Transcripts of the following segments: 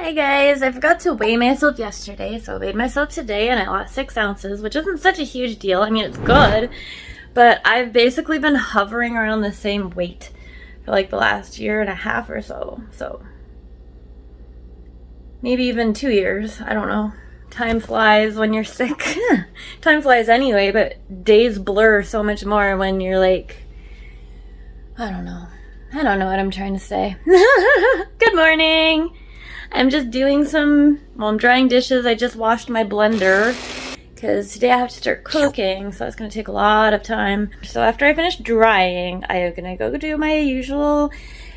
Hi guys, I forgot to weigh myself yesterday, so I weighed myself today and I lost 6 ounces, which isn't such a huge deal. I mean, it's good, but I've basically been hovering around the same weight for like the last year and a half or so. So maybe even 2 years, I don't know. Time flies when you're sick. Time flies anyway, but days blur so much more when you're like, I don't know what I'm trying to say. Good morning. I'm just doing I'm drying dishes. I just washed my blender because today I have to start cooking, so it's going to take a lot of time. So after I finish drying, I'm going to go do my usual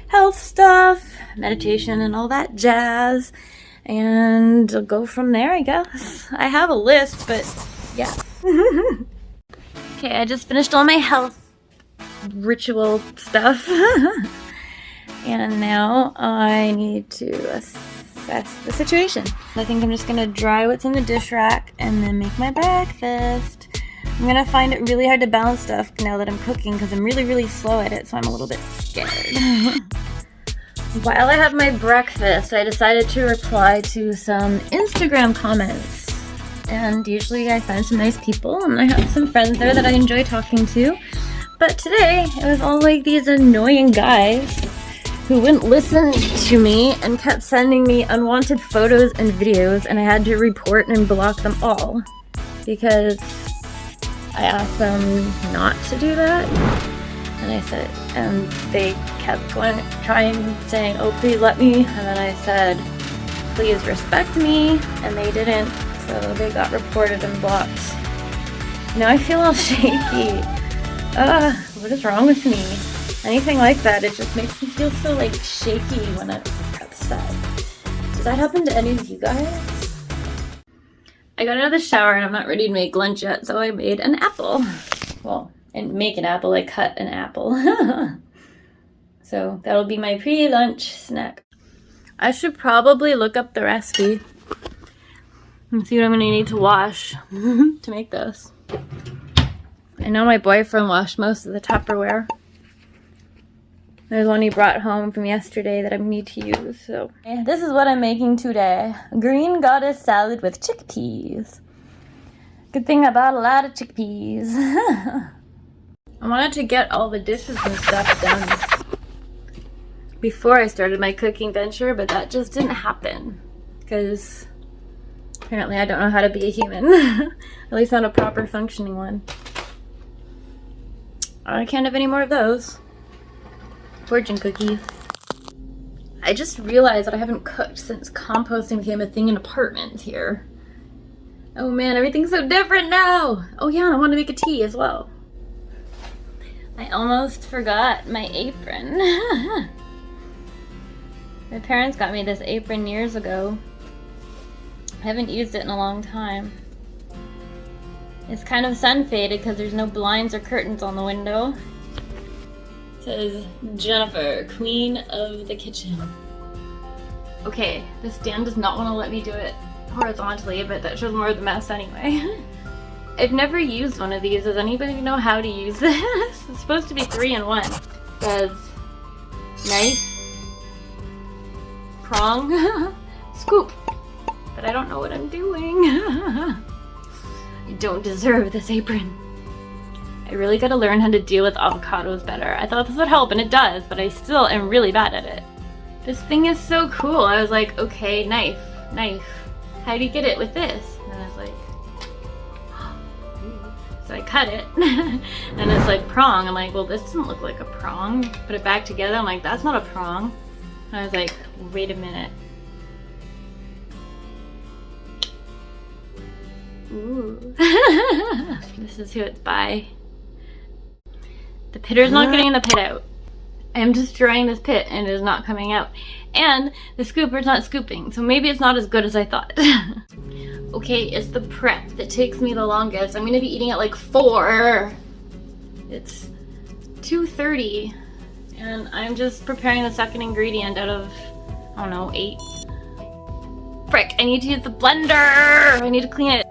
health stuff, meditation and all that jazz, and I'll go from there, I guess. I have a list, but yeah. Okay, I just finished all my health ritual stuff. And now I need to assess the situation. I think I'm just gonna dry what's in the dish rack and then make my breakfast. I'm gonna find it really hard to balance stuff now that I'm cooking because I'm really slow at it, so I'm a little bit scared. While I have my breakfast, I decided to reply to some Instagram comments. And usually I find some nice people and I have some friends there that I enjoy talking to. But today, it was all like these annoying guys who wouldn't listen to me and kept sending me unwanted photos and videos, and I had to report and block them all because I asked them not to do that. And they kept saying, oh, please let me. And then I said, please respect me. And they didn't, so they got reported and blocked. Now I feel all shaky. What is wrong with me? Anything like that, it just makes me feel so like shaky when I'm upset. Does that happen to any of you guys? I got out of the shower and I'm not ready to make lunch yet, so I made an apple. Well, and make an apple, I cut an apple. So that'll be my pre-lunch snack. I should probably look up the recipe and see what I'm gonna need to wash to make this. I know my boyfriend washed most of the Tupperware. There's one he brought home from yesterday that I need to use, so. Okay, this is what I'm making today. Green goddess salad with chickpeas. Good thing I bought a lot of chickpeas. I wanted to get all the dishes and stuff done before I started my cooking venture, but that just didn't happen because apparently I don't know how to be a human. At least not a proper functioning one. I can't have any more of those. Fortune cookies. I just realized that I haven't cooked since composting became a thing in apartments here. Oh man, everything's so different now. Oh yeah, and I want to make a tea as well. I almost forgot my apron. My parents got me this apron years ago. I haven't used it in a long time. It's kind of sun faded because there's no blinds or curtains on the window. It says Jennifer, queen of the kitchen. Okay, the stand does not want to let me do it horizontally, but that shows more of the mess anyway. I've never used one of these. Does anybody know how to use this? It's supposed to be 3-in-1. It says knife, prong, scoop. But I don't know what I'm doing. I don't deserve this apron. I really gotta learn how to deal with avocados better. I thought this would help, and it does, but I still am really bad at it. This thing is so cool. I was like, okay, knife. How do you get it with this? And I was like, so I cut it, and it's like prong. I'm like, well, this doesn't look like a prong. Put it back together. I'm like, that's not a prong. And I was like, wait a minute. Ooh. This is who it's by. The pitter's not getting the pit out. I am destroying this pit and it is not coming out. And the scooper's not scooping, so maybe it's not as good as I thought. Okay, it's the prep that takes me the longest. I'm gonna be eating at like 4. It's 2:30 and I'm just preparing the second ingredient out of, I don't know, 8. Frick, I need to use the blender. I need to clean it.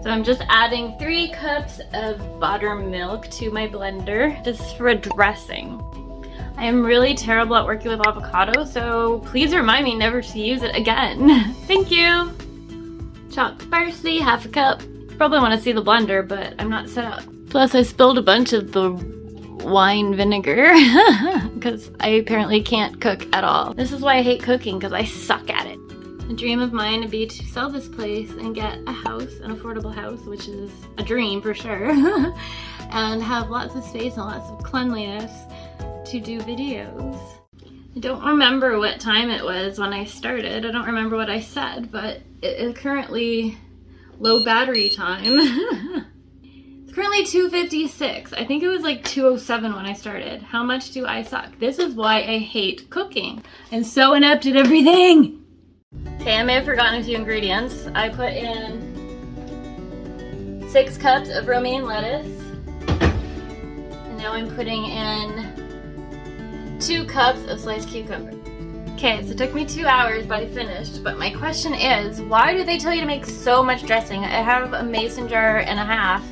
So I'm just adding 3 cups of buttermilk to my blender. This is for a dressing. I am really terrible at working with avocado, so please remind me never to use it again. Thank you. Chopped parsley, half a cup. Probably want to see the blender, but I'm not set up. Plus I spilled a bunch of the wine vinegar because I apparently can't cook at all. This is why I hate cooking, because I suck at it. A dream of mine would be to sell this place and get a house, an affordable house, which is a dream for sure, and have lots of space and lots of cleanliness to do videos. I don't remember what time it was when I started. I don't remember what I said, but it is currently low battery time. It's currently 2:56. I think it was like 2:07 when I started. How much do I suck? This is why I hate cooking. I'm so inept at everything. Okay, I may have forgotten a few ingredients. I put in 6 cups of romaine lettuce. And now I'm putting in 2 cups of sliced cucumber. Okay, so it took me 2 hours, but I finished. But my question is, why do they tell you to make so much dressing? I have a mason jar and a half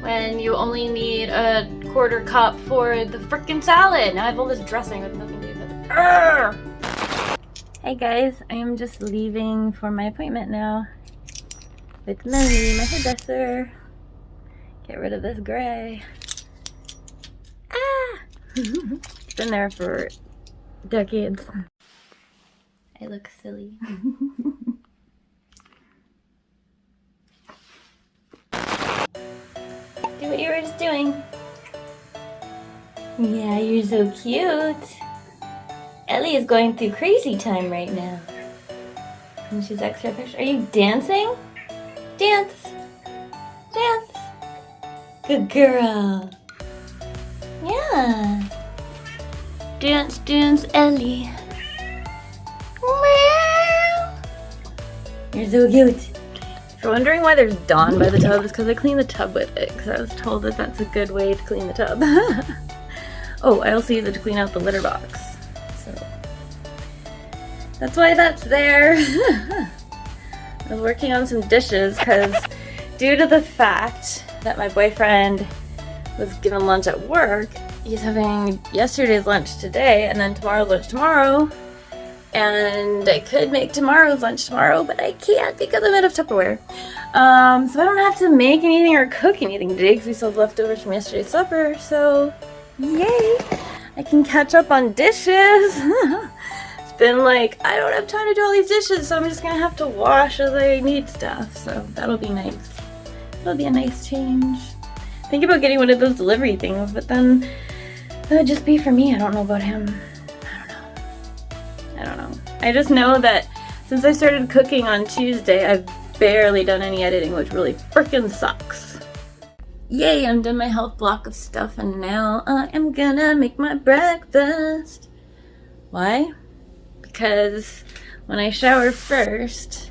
when you only need a 1/4 cup for the frickin' salad. Now I have all this dressing with nothing to do with it. Urgh! Hey guys, I am just leaving for my appointment now with Melanie, my hairdresser. Get rid of this gray. Ah! It's been there for decades. I look silly. Do what you were just doing. Yeah, you're so cute. Ellie is going through crazy time right now. And she's extra picture. Are you dancing? Dance! Dance! Good girl. Yeah. Dance, dance, Ellie. You're so cute. If you're wondering why there's Dawn by the tub, it's because I clean the tub with it. Because I was told that that's a good way to clean the tub. Oh, I also use it to clean out the litter box. So that's why that's there. I was working on some dishes because due to the fact that my boyfriend was given lunch at work, he's having yesterday's lunch today and then tomorrow's lunch tomorrow. And I could make tomorrow's lunch tomorrow, but I can't because I'm out of Tupperware. So I don't have to make anything or cook anything today because we still have leftovers from yesterday's supper. So yay! I can catch up on dishes. It's been like, I don't have time to do all these dishes, so I'm just gonna have to wash as I need stuff. So that'll be nice. That'll be a nice change. Think about getting one of those delivery things, but then it would just be for me. I don't know about him. I don't know. I just know that since I started cooking on Tuesday, I've barely done any editing, which really frickin' sucks. Yay, I'm done my health block of stuff and now I am gonna make my breakfast. Why? Because when I shower first,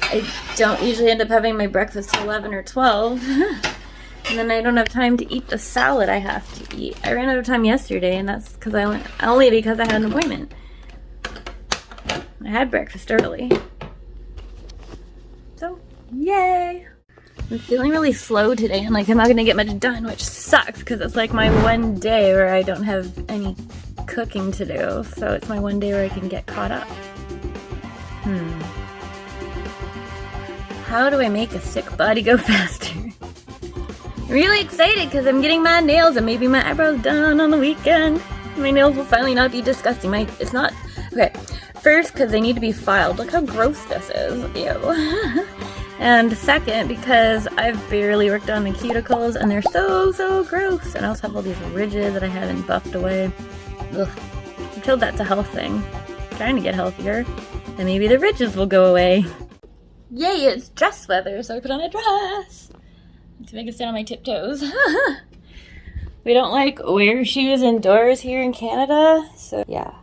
I don't usually end up having my breakfast till 11 or 12. And then I don't have time to eat the salad I have to eat. I ran out of time yesterday and that's because only because I had an appointment. I had breakfast early. So, yay! I'm feeling really slow today and like I'm not gonna get much done, which sucks because it's like my one day where I don't have any cooking to do. So it's my one day where I can get caught up. How do I make a sick body go faster? I'm really excited because I'm getting my nails and maybe my eyebrows done on the weekend. My nails will finally not be disgusting. It's not, okay. First, because they need to be filed. Look how gross this is. Ew. And second, because I've barely worked on the cuticles and they're so gross. And I also have all these ridges that I haven't buffed away. Ugh. I'm told that's a health thing. I'm trying to get healthier. And maybe the ridges will go away. Yay, it's dress weather, so I put on a dress. To make it stand on my tiptoes. We don't like wear shoes indoors here in Canada. So yeah.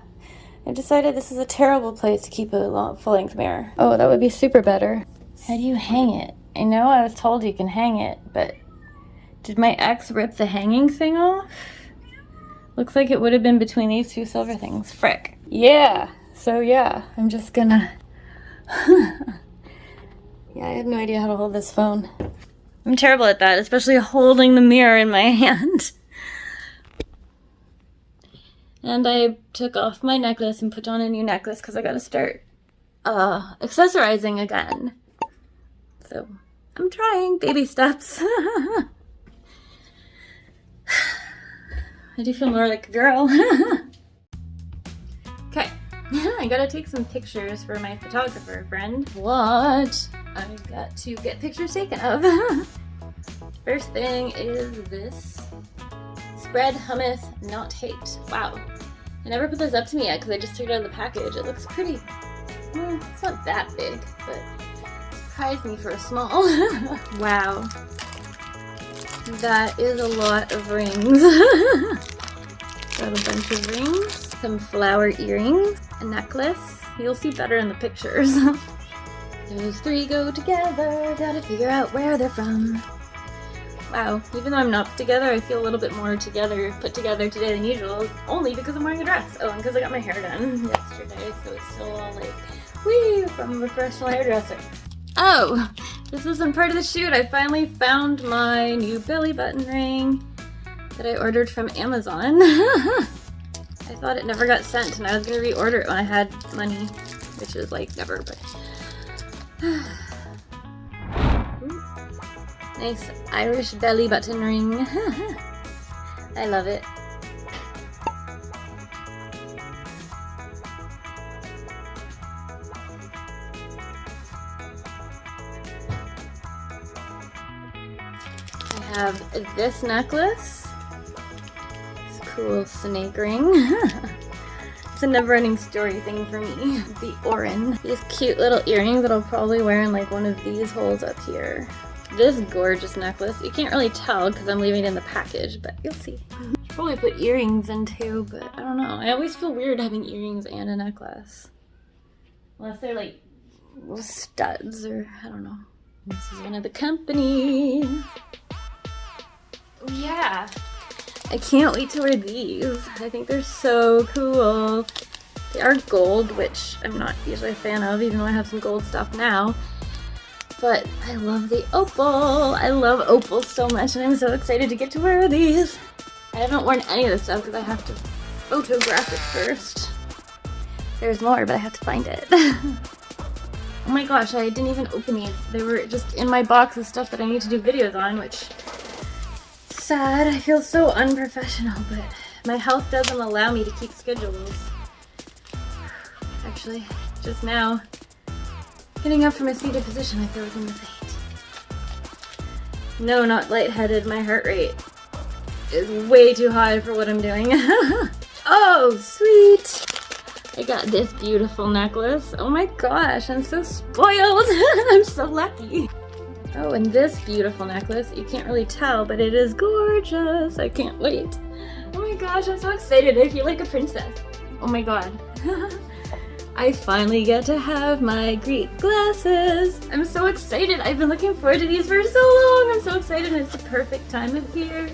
I decided this is a terrible place to keep a full-length mirror. Oh, that would be super better. How do you hang it? I know I was told you can hang it, but did my ex rip the hanging thing off? Looks like it would have been between these two silver things. Frick. Yeah, so yeah, I'm just gonna... Yeah, I have no idea how to hold this phone. I'm terrible at that, especially holding the mirror in my hand. And I took off my necklace and put on a new necklace because I gotta start accessorizing again. So I'm trying baby steps. I do feel more like a girl. Okay, I gotta take some pictures for my photographer friend. What? I've got to get pictures taken of. First thing is this. Spread hummus, not hate. Wow. I never put this up to me yet because I just took it out of the package. It looks pretty, well, it's not that big, but surprised me for a small. Wow. That is a lot of rings. Got a bunch of rings, some flower earrings, a necklace. You'll see better in the pictures. Those three go together, gotta figure out where they're from. Wow, even though I'm not put together, I feel a little bit more put together today than usual, only because I'm wearing a dress. Oh, and because I got my hair done yesterday, so it's still all like, whee, from a professional hairdresser. Oh, this isn't part of the shoot. I finally found my new belly button ring that I ordered from Amazon. I thought it never got sent, and I was gonna reorder it when I had money, which is like never, but... Nice Irish belly button ring. I love it. I have this necklace. This cool snake ring. It's a never-ending story thing for me. The Orin. These cute little earrings that I'll probably wear in like one of these holes up here. This gorgeous necklace. You can't really tell because I'm leaving it in the package, but you'll see. Should probably put earrings in too, but I don't know. I always feel weird having earrings and a necklace. Unless they're like studs or I don't know. This is one of the company. Oh yeah. I can't wait to wear these. I think they're so cool. They are gold, which I'm not usually a fan of, even though I have some gold stuff now. But I love the opal. I love opals so much, and I'm so excited to get to wear these. I haven't worn any of this stuff because I have to photograph it first. There's more, but I have to find it. Oh my gosh, I didn't even open these. They were just in my box of stuff that I need to do videos on, which is sad. I feel so unprofessional, but my health doesn't allow me to keep schedules. Actually, just now, getting up from a seated position, I feel like I'm gonna faint. No, not lightheaded. My heart rate is way too high for what I'm doing. Oh, sweet! I got this beautiful necklace. Oh my gosh, I'm so spoiled. I'm so lucky. Oh, and this beautiful necklace. You can't really tell, but it is gorgeous. I can't wait. Oh my gosh, I'm so excited. I feel like a princess. Oh my god. I finally get to have my Greek glasses. I'm so excited. I've been looking forward to these for so long. I'm so excited. It's the perfect time of year.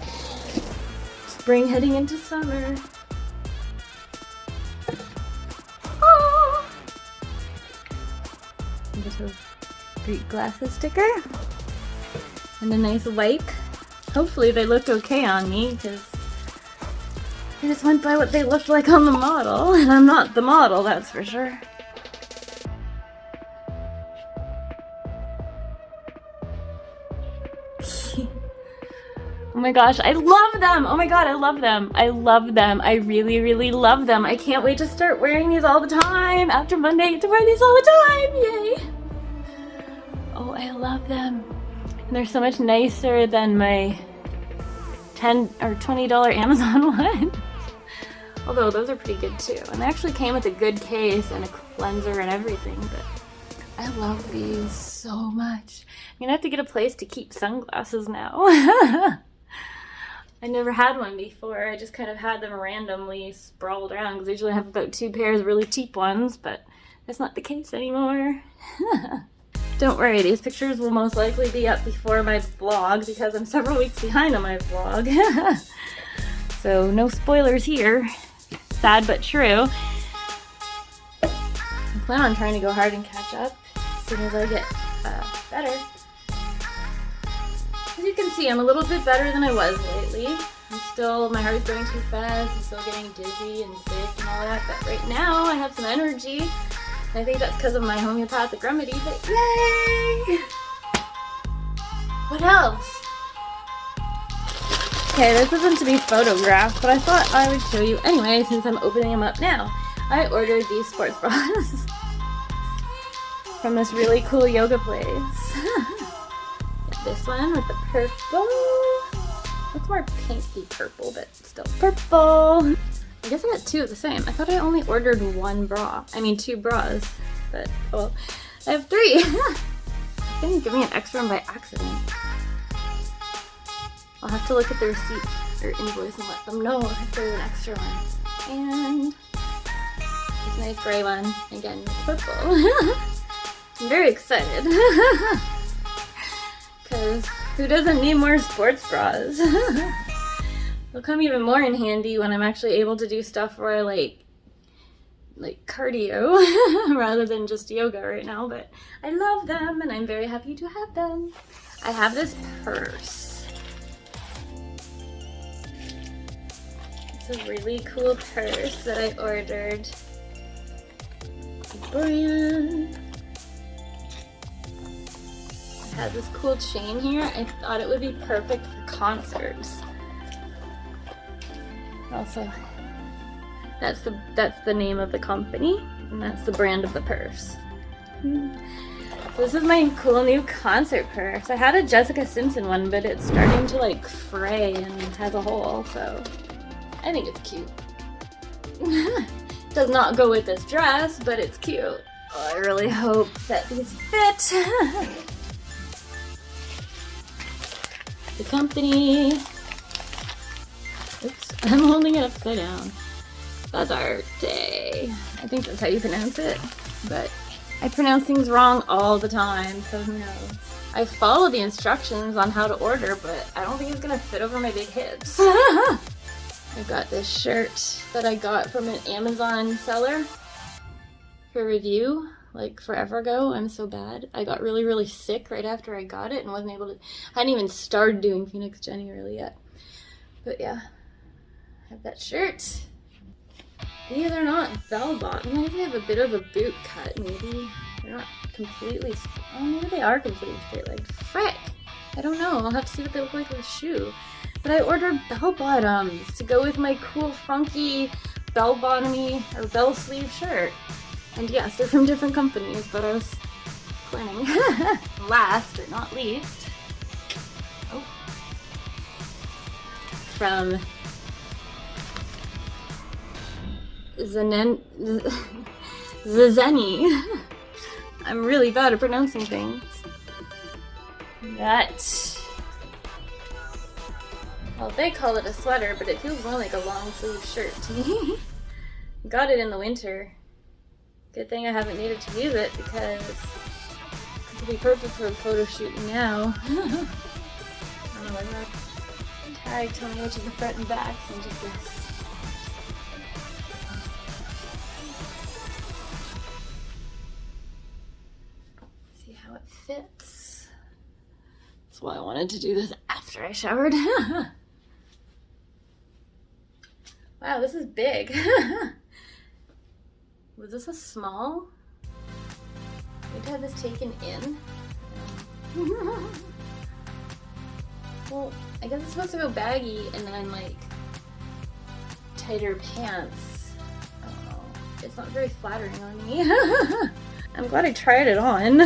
Spring heading into summer. Oh. A little Greek glasses sticker. And a nice wipe. Hopefully they look okay on me because I just went by what they looked like on the model, and I'm not the model, that's for sure. Oh my gosh, I love them! Oh my god, I love them! I love them. I really, really love them. I can't wait to start wearing these all the time. After Monday, I get to wear these all the time! Yay! Oh, I love them. And they're so much nicer than my $10 or $20 Amazon one. Although those are pretty good too. And they actually came with a good case and a cleanser and everything, but I love these so much. I'm gonna have to get a place to keep sunglasses now. I never had one before. I just kind of had them randomly sprawled around because I usually have about 2 pairs of really cheap ones, but that's not the case anymore. Don't worry, these pictures will most likely be up before my vlog because I'm several weeks behind on my vlog. So no spoilers here. Sad but true. I plan on trying to go hard and catch up as soon as I get better. As you can see, I'm a little bit better than I was lately. My heart's going too fast, I'm still getting dizzy and sick and all that, but right now I have some energy. And I think that's because of my homeopathic remedy, but yay! What else? Okay, this isn't to be photographed, but I thought I would show you anyway since I'm opening them up now. I ordered these sports bras from this really cool yoga place. This one with the purple. It's more pinky purple, but still purple. I guess I got two of the same. I thought I only ordered one bra. I mean, two bras, but well, I have three. I didn't give me an extra one by accident. I'll have to look at the receipt or invoice and let them know if there's an extra one. And this nice gray one, again, purple. I'm very excited. Because who doesn't need more sports bras? They'll come even more in handy when I'm actually able to do stuff where I like cardio rather than just yoga right now, but I love them and I'm very happy to have them. I have this purse. It's a really cool purse that I ordered. Brand. It has this cool chain here. I thought it would be perfect for concerts. Also, that's the name of the company, and that's the brand of the purse. This is my cool new concert purse. I had a Jessica Simpson one, but it's starting to like fray and has a hole, so I think it's cute. Does not go with this dress, but it's cute. Oh, I really hope that these fit. The company. Oops, I'm holding it upside down. That's Arte. I think that's how you pronounce it, but I pronounce things wrong all the time, so who knows. I follow the instructions on how to order, but I don't think it's gonna fit over my big hips. I've got this shirt that I got from an Amazon seller for review, like forever ago. I'm so bad. I got really, really sick right after I got it and wasn't able to, I hadn't even started doing Phoenix Jenny really yet. But yeah, I have that shirt. These are not bell bottom. Maybe they have a bit of a boot cut, maybe. They're not completely, oh, maybe they are completely straight legged. Frick! I don't know. I'll have to see what they look like with a shoe. But I ordered bell bottoms to go with my cool, funky bell bottomy or bell sleeve shirt. And yes, they're from different companies, but I was planning. Last but not least, oh, from Zazeni. I'm really bad at pronouncing things. Well, they call it a sweater, but it feels more like a long sleeve shirt to me. Got it in the winter. Good thing I haven't needed to use it because it would be perfect for a photo shoot now. I don't know whether I tag telling me which is the front and back, so I'm just guess. See how it fits. That's why I wanted to do this after I showered. Wow, this is big. Was this a small? I need to have this taken in. Well, I guess it's supposed to go baggy and then like tighter pants. I don't know. It's not very flattering on me. I'm glad I tried it on.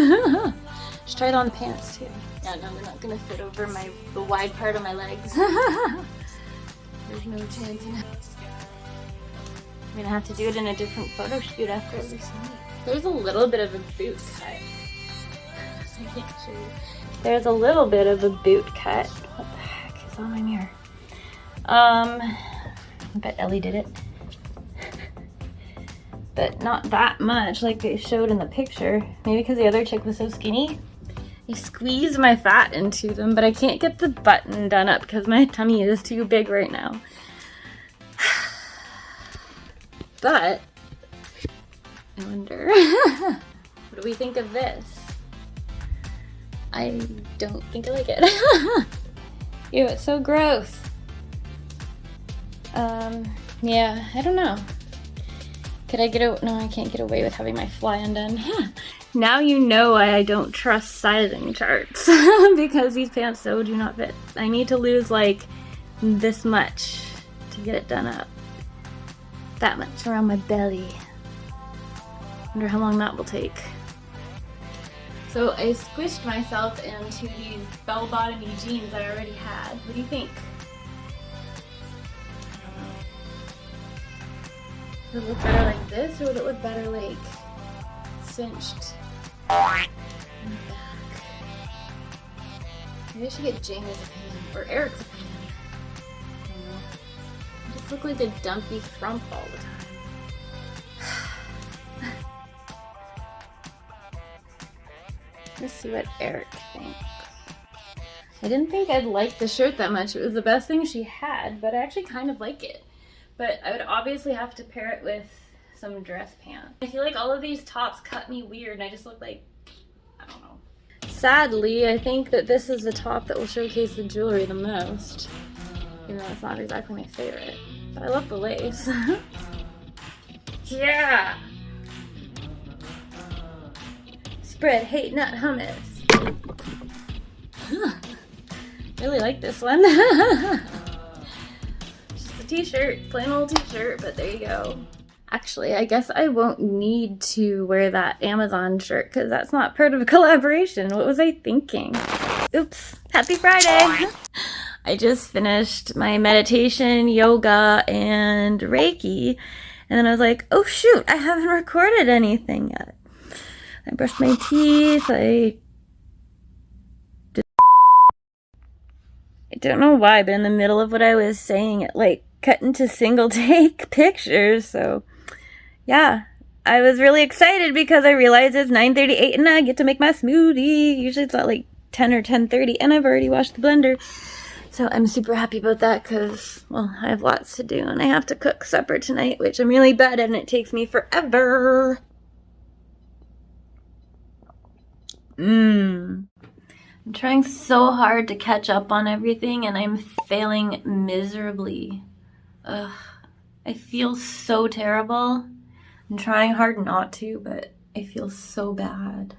Just try it on the pants too. Yeah, no, they're not gonna fit over the wide part of my legs. There's no chance in it. I'm gonna have to do it in a different photo shoot after every night. There's a little bit of a boot cut. I can't show you. There's a little bit of a boot cut. What the heck is on my mirror? I bet Ellie did it. But not that much like they showed in the picture. Maybe because the other chick was so skinny. I squeezed my fat into them, but I can't get the button done up because my tummy is too big right now. But I wonder, what do we think of this? I don't think I like it. Ew, it's so gross. Yeah, I don't know. Could I get no, I can't get away with having my fly undone. Now you know why I don't trust sizing charts. Because these pants so do not fit. I need to lose like this much to get it done up. That much around my belly. Wonder how long that will take. So I squished myself into these bell-bottomy jeans I already had. What do you think? Would it look better like this, or would it look better like cinched in the back? Maybe I should get Jamie's opinion, or Eric's opinion. I don't know. I just look like a dumpy frump all the time. Let's see what Eric thinks. I didn't think I'd like the shirt that much. It was the best thing she had, but I actually kind of like it. But I would obviously have to pair it with some dress pants. I feel like all of these tops cut me weird and I just look like, I don't know. Sadly, I think that this is the top that will showcase the jewelry the most. Even though it's not exactly my favorite. But I love the lace. Yeah! Spread hate nut hummus. Really like this one. Just a t-shirt, plain old t-shirt, but there you go. Actually, I guess I won't need to wear that Amazon shirt because that's not part of a collaboration. What was I thinking? Oops, happy Friday. I just finished my meditation, yoga, and Reiki. And then I was like, oh shoot, I haven't recorded anything yet. I brushed my teeth, I don't know why, but in the middle of what I was saying, it like cut into single take pictures, so yeah. I was really excited because I realized it's 9:38 and I get to make my smoothie. Usually it's at like 10 or 10:30 and I've already washed the blender. So I'm super happy about that because, well, I have lots to do and I have to cook supper tonight, which I'm really bad at and it takes me forever. I'm trying so hard to catch up on everything and I'm failing miserably. Ugh, I feel so terrible. I'm trying hard not to, but I feel so bad.